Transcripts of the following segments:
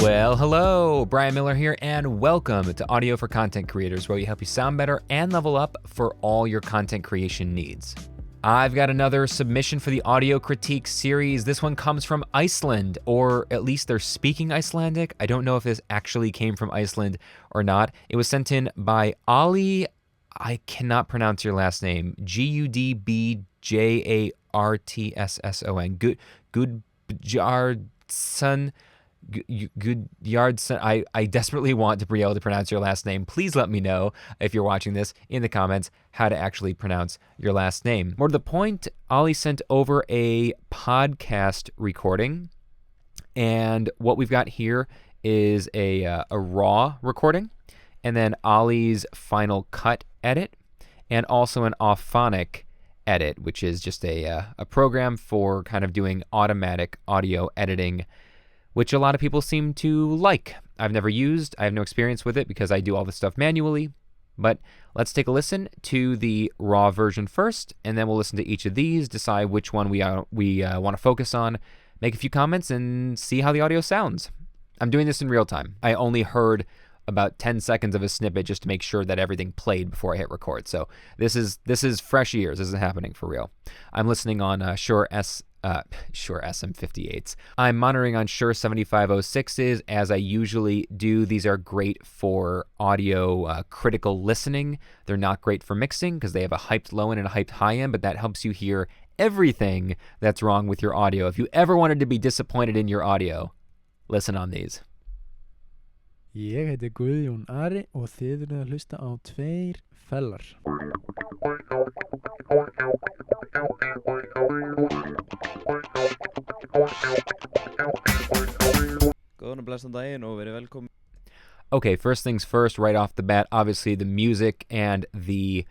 Well, hello, Brian Miller here, and welcome to Audio for Content Creators, where we help you sound better and level up for all your content creation needs. I've got another submission for the audio critique series. This one comes from Iceland, or at least they're speaking Icelandic. I don't know if this actually came from Iceland or not. It was sent in by Ali, I cannot pronounce your last name, Gudbjartsson. Gudjardsson. I desperately want to be able to pronounce your last name. Please let me know, if you're watching this, in the comments how to actually pronounce your last name. More to the point, Ollie sent over a podcast recording, and what we've got here is a raw recording, and then Ollie's final cut edit, and also an Auphonic edit, which is just a program for kind of doing automatic audio editing, which a lot of people seem to like. I've never used, I have no experience with it because I do all this stuff manually, but let's take a listen to the raw version first, and then we'll listen to each of these, decide which one we want to focus on, make a few comments, and see how the audio sounds. I'm doing this in real time. I only heard about 10 seconds of a snippet just to make sure that everything played before I hit record. So this is fresh ears. This is happening for real. I'm listening on Shure SM58s. I'm monitoring on Shure 7506s, as I usually do. These are great for audio critical listening. They're not great for mixing because they have a hyped low end and a hyped high end, but that helps you hear everything that's wrong with your audio. If you ever wanted to be disappointed in your audio, listen on these. Ég heiti Guðjón Ari og þið eruð að hlusta á Tveir fellar. Góðan og blessan daginn og verið velkomin. Okay, first things first, right off the bat, obviously the music and the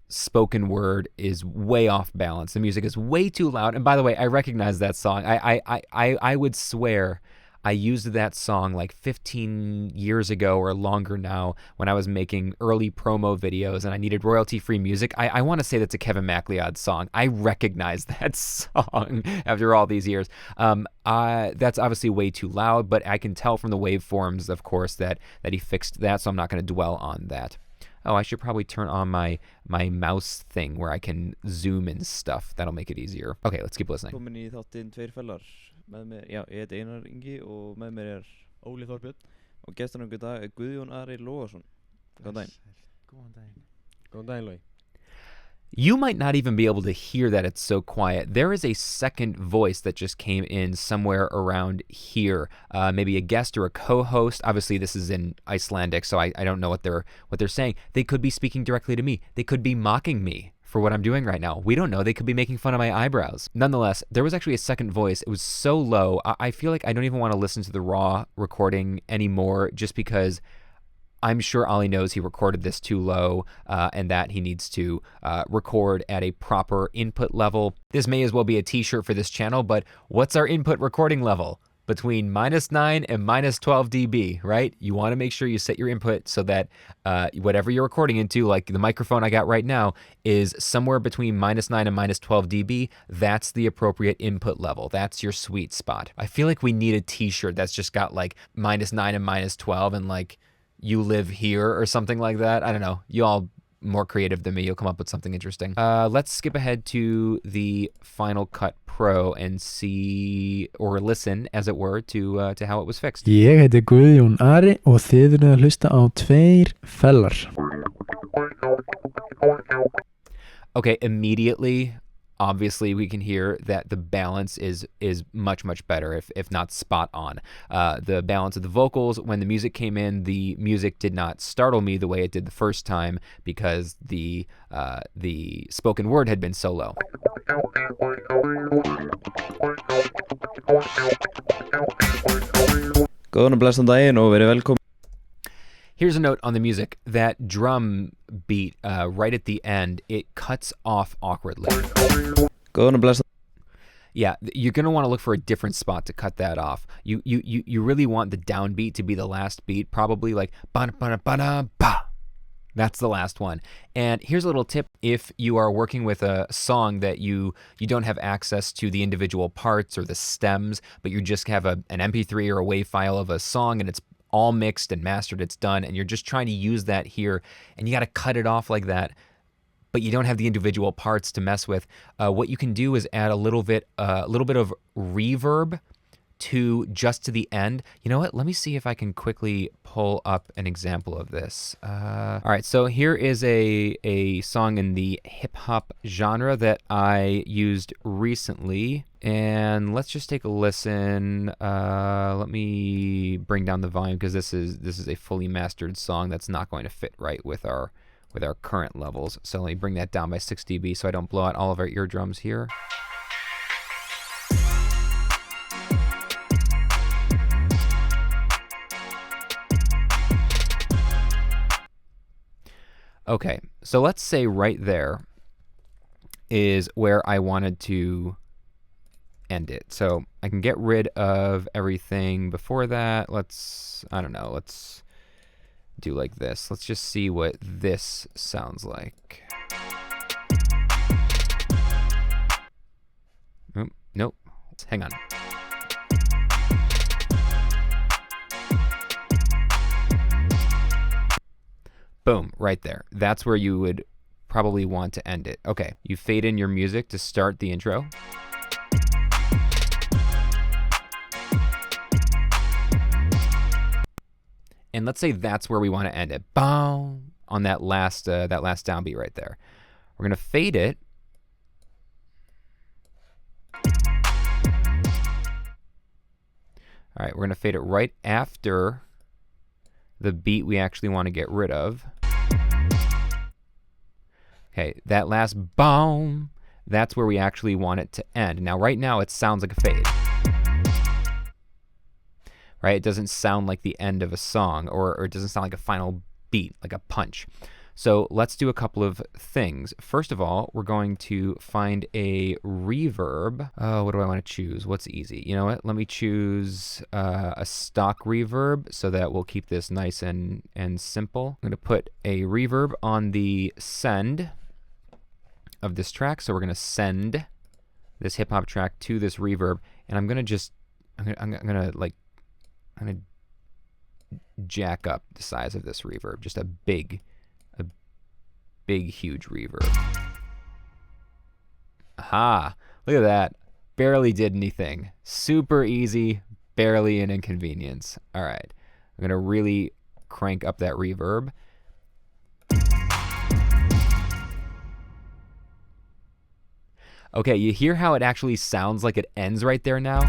spoken word is way off balance. The music is way too loud. And by the way, I recognize that song. I would swear I used that song like 15 years ago or longer now when I was making early promo videos and I needed royalty-free music. I want to say that's a Kevin MacLeod song. I recognize that song after all these years. That's obviously way too loud, but I can tell from the waveforms, of course, that he fixed that, so I'm not going to dwell on that. Oh, I should probably turn on my mouse thing where I can zoom and stuff. That'll make it easier. Okay, let's keep listening. Komin í þáttinn Tveir fellar með mér, já, ég heiti Einar Ingi og með mér Óli Þorbjörn og gesturinn okkur í dag Guðjón Ari Logason. Góðan daginn. Góðan daginn. Góðan daginn, Logi. You might not even be able to hear that it's so quiet. There is a second voice that just came in somewhere around here. Maybe a guest or a co-host. Obviously, this is in Icelandic, so I don't know what they're saying. They could be speaking directly to me. They could be mocking me for what I'm doing right now. We don't know. They could be making fun of my eyebrows. Nonetheless, there was actually a second voice. It was so low. I feel like I don't even want to listen to the raw recording anymore, just because I'm sure Ollie knows he recorded this too low and that he needs to record at a proper input level. This may as well be a t-shirt for this channel, but what's our input recording level? Between -9 and -12 dB, right? You want to make sure you set your input so that whatever you're recording into, like the microphone I got right now, is somewhere between -9 and -12 dB. That's the appropriate input level. That's your sweet spot. I feel like we need a t-shirt that's just got like -9 and -12 and like you live here or something like that. I don't know. You all more creative than me. You'll come up with something interesting. Let's skip ahead to the Final Cut Pro and see, or listen, as it were, to how it was fixed. Ég heiti Guðjón Ari og þið eruð að hlusta á Tveir fellar. Okay, immediately, obviously, we can hear that the balance is much, much better, if not spot on. The balance of the vocals, when the music came in, the music did not startle me the way it did the first time because the spoken word had been so low. Góðan og blessan daginn og verið velkomin. Here's a note on the music. That drum beat right at the end, it cuts off awkwardly. Góðan og blessan. Yeah, you're going to want to look for a different spot to cut that off. You really want the downbeat to be the last beat, probably like ba ba ba ba. That's the last one. And here's a little tip. If you are working with a song that you don't have access to the individual parts or the stems, but you just have an MP3 or a WAV file of a song and it's all mixed and mastered, it's done, and you're just trying to use that here, and you got to cut it off like that, but you don't have the individual parts to mess with, what you can do is add a little bit of reverb just to the end. You know what? Let me see if I can quickly pull up an example of this. All right, so here is a song in the hip hop genre that I used recently, and let's just take a listen. Let me bring down the volume because this is a fully mastered song that's not going to fit right with our current levels. So let me bring that down by 6 dB so I don't blow out all of our eardrums here. Okay, so let's say right there is where I wanted to end it. So I can get rid of everything before that. Let's do like this. Let's just see what this sounds like. Nope. Hang on. Boom, right there. That's where you would probably want to end it. Okay, you fade in your music to start the intro. And let's say that's where we want to end it. Boom, on that last downbeat right there. We're going to fade it. All right, we're going to fade it right after the beat we actually want to get rid of. Okay, that last boom, that's where we actually want it to end. Now, right now, it sounds like a fade. Right? It doesn't sound like the end of a song, or it doesn't sound like a final beat, like a punch. So let's do a couple of things. First of all, we're going to find a reverb. Oh, what do I want to choose? What's easy? You know what? Let me choose a stock reverb so that we'll keep this nice and simple. I'm going to put a reverb on the send of this track. So we're going to send this hip hop track to this reverb, and I'm going to jack up the size of this reverb, just a big, huge reverb. Aha, look at that. Barely did anything. Super easy, barely an inconvenience. All right, I'm gonna really crank up that reverb. Okay, you hear how it actually sounds like it ends right there now?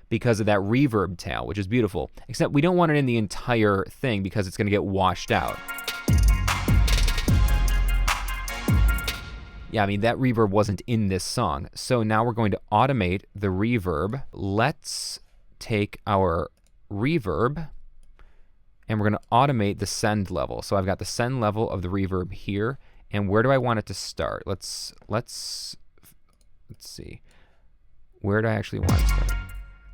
Because of that reverb tail, which is beautiful. Except we don't want it in the entire thing because it's going to get washed out. Yeah, I mean, that reverb wasn't in this song. So now we're going to automate the reverb. Let's take our reverb and we're going to automate the send level. So I've got the send level of the reverb here. And where do I want it to start? Let's see. Where do I actually want it to start?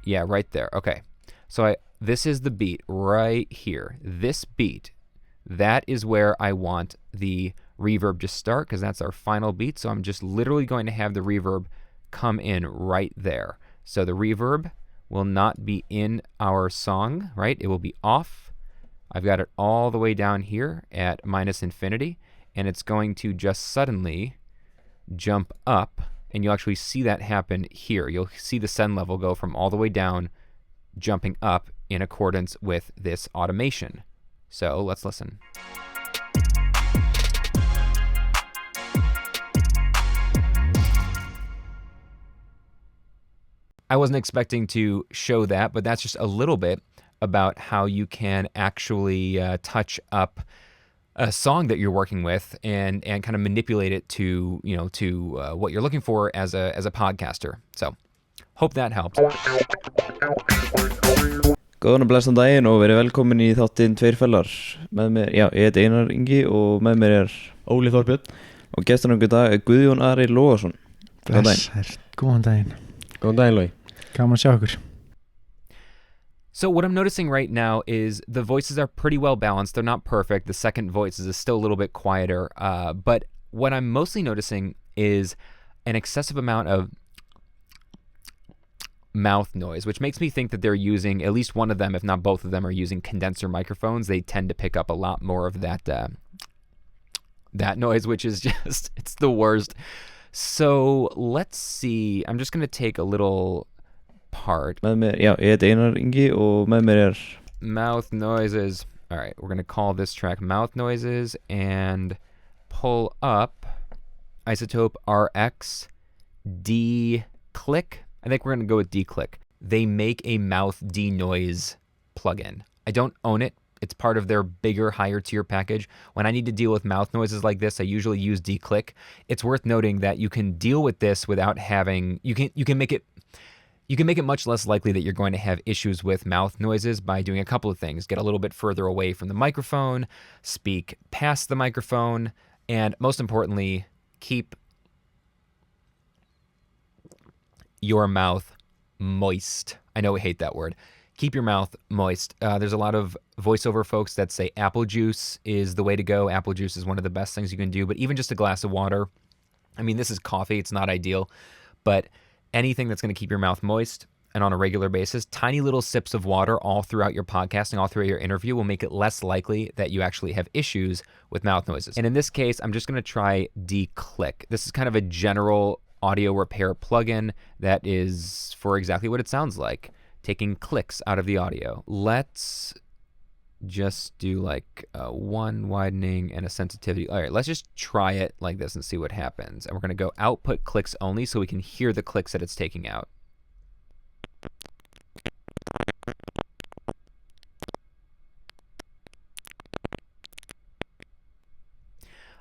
Yeah, right there. Okay. So this is the beat right here. This beat, that is where I want the reverb to start because that's our final beat. So I'm just literally going to have the reverb come in right there. So the reverb will not be in our song, right? It will be off. I've got it all the way down here at -infinity, and it's going to just suddenly jump up. And you'll actually see that happen here. You'll see the send level go from all the way down, jumping up in accordance with this automation. So let's listen. I wasn't expecting to show that, but that's just a little bit about how you can actually touch up a song that you're working with and kind of manipulate it to what you're looking for as a podcaster. So hope that helps. Góðan og blessan daginn og verið velkomin í þáttinn Tveir fellar. Með mér, ég heiti Einar Ingi og með mér Óli Þorbjörn og gesturinn okkur í dag Guðjón Ari Lógason. Góðan daginn. Góðan daginn, Lói. Gaman að sjá ykkur. So what I'm noticing right now is the voices are pretty well balanced. They're not perfect. The second voice is still a little bit quieter. But what I'm mostly noticing is an excessive amount of mouth noise, which makes me think that they're using, at least one of them, if not both of them, are using condenser microphones. They tend to pick up a lot more of that noise, which is just, it's the worst. So let's see. I'm just going to take a little part. Með mér, já, ég heiti Einar Ingi og með mér Mouth noises. All right, we're going to call this track Mouth Noises and pull up Isotope RX D-Click. I think we're going to go with D-Click. They make a mouth denoise plugin. I don't own it. It's part of their bigger, higher tier package. When I need to deal with mouth noises like this, I usually use D-Click. It's worth noting that you can deal with this without having, you can make it much less likely that you're going to have issues with mouth noises by doing a couple of things. Get a little bit further away from the microphone, speak past the microphone, and most importantly, keep your mouth moist. I know we hate that word. Keep your mouth moist. There's a lot of voiceover folks that say apple juice is the way to go. Apple juice is one of the best things you can do, but even just a glass of water. I mean, this is coffee. It's not ideal, but anything that's going to keep your mouth moist and on a regular basis, tiny little sips of water all throughout your podcasting, all throughout your interview will make it less likely that you actually have issues with mouth noises. And in this case, I'm just going to try D-Click. This is kind of a general audio repair plugin that is for exactly what it sounds like, taking clicks out of the audio. Let's just do like one widening and a sensitivity. All right, let's just try it like this and see what happens. And we're going to go output clicks only so we can hear the clicks that it's taking out.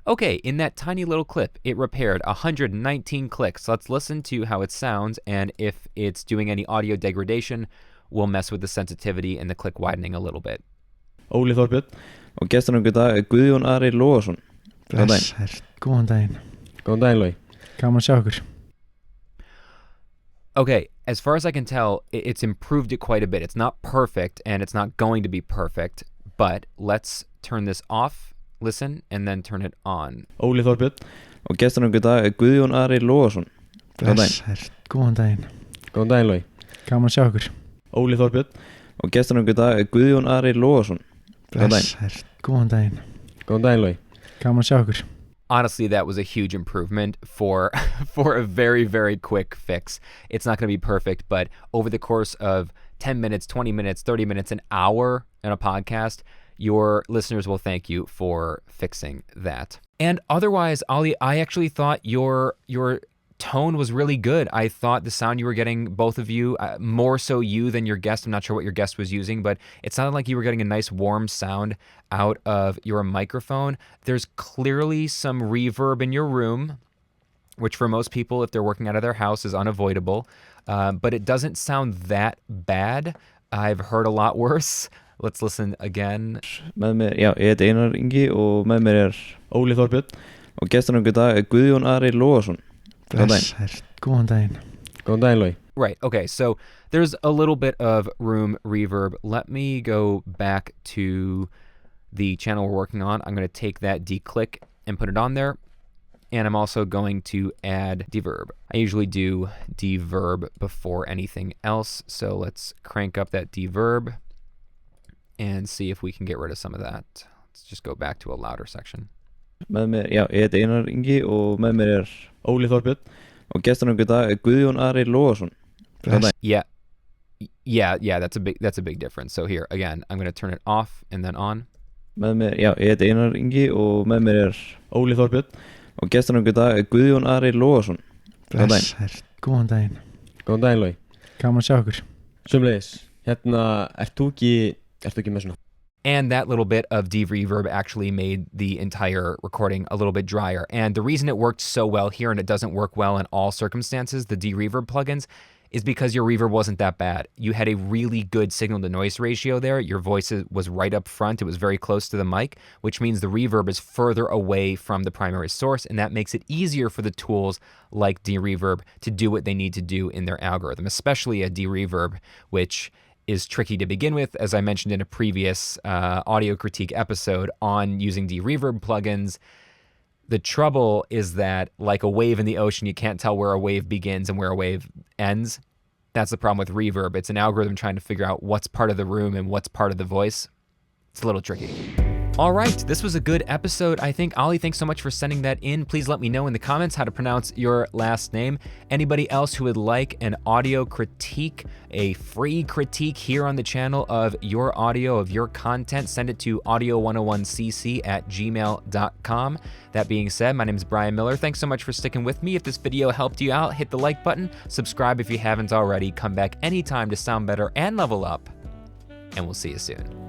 Okay, in that tiny little clip, it repaired 119 clicks. Let's listen to how it sounds, and if it's doing any audio degradation, we'll mess with the sensitivity and the click widening a little bit. Óli Þorbjörn og gestur okkur í dag er Guðjón Ari Logason. Góðan daginn. Góðan daginn. Góðan daginn, Logi. Gaman að sjá okkur. Okay, as far as I can tell, it's improved it quite a bit. It's not perfect, and it's not going to be perfect, but let's turn this off, listen, and then turn it on. Óli Þorbjörn og gestur okkur í dag er Guðjón Ari Logason. Góðan daginn. Góðan daginn. Góðan daginn, Logi. Gaman að sjá okkur. Óli Þorbjörn og gestur okkur í dag er Guðjón Ari Logason. Góðan daginn. Góðan daginn. Góðan daginn, Logi. Gaman að sjá okkur. Honestly, that was a huge improvement for a very, very quick fix. It's not going to be perfect, but over the course of 10 minutes, 20 minutes, 30 minutes, an hour in a podcast, your listeners will thank you for fixing that. And otherwise, Ali, I actually thought your tone was really good. I thought the sound you were getting, both of you, more so you than your guest. I'm not sure what your guest was using, but it sounded like you were getting a nice warm sound out of your microphone. There's clearly some reverb in your room, which for most people, if they're working out of their house, is unavoidable. But it doesn't sound that bad. I've heard a lot worse. Let's listen again. Með mér, já, ég heiti Einar Ingi og með mér er Óli Þorbjörn og gestur okkur í dag er Guðjón Ari Logason. Góðan daginn. Góðan daginn. Góðan daginn, Logi. Right, okay, so there's a little bit of room reverb. Let me go back to the channel we're working on. I'm going to take that D-Click and put it on there. And I'm also going to add De-Verb. I usually do De-Verb before anything else. So let's crank up that De-Verb and see if we can get rid of some of that. Let's just go back to a louder section. Með mér, já, ég heiti Einar Ingi og með mér er Óli Þorbjörn og gestur okkur í dag er Guðjón Ari Logason. Góðan daginn. Yeah, that's a big difference. So here, again, I'm going to turn it off and then on. Með mér, já, ég heiti Einar Ingi og með mér er Óli Þorbjörn og gestur okkur í dag er Guðjón Ari Logason. Góðan daginn. Góðan daginn. Góðan daginn, Logi. Gaman að sjá okkur. Sömuleiðis, hérna, ert þú ekki með svona? And that little bit of de-reverb actually made the entire recording a little bit drier. And the reason it worked so well here and it doesn't work well in all circumstances, the de-reverb plugins, is because your reverb wasn't that bad. You had a really good signal-to-noise ratio there. Your voice was right up front. It was very close to the mic, which means the reverb is further away from the primary source, and that makes it easier for the tools like de-reverb to do what they need to do in their algorithm, especially a de-reverb, which is tricky to begin with, as I mentioned in a previous audio critique episode on using De-Reverb plugins. The trouble is that, like a wave in the ocean, you can't tell where a wave begins and where a wave ends. That's the problem with reverb. It's an algorithm trying to figure out what's part of the room and what's part of the voice. It's a little tricky. All right, this was a good episode, I think. Ollie, thanks so much for sending that in. Please let me know in the comments how to pronounce your last name. Anybody else who would like an audio critique, a free critique here on the channel of your audio, of your content, send it to audio101cc@gmail.com. That being said, my name is Brian Miller. Thanks so much for sticking with me. If this video helped you out, hit the like button, subscribe if you haven't already, come back anytime to sound better and level up, and we'll see you soon.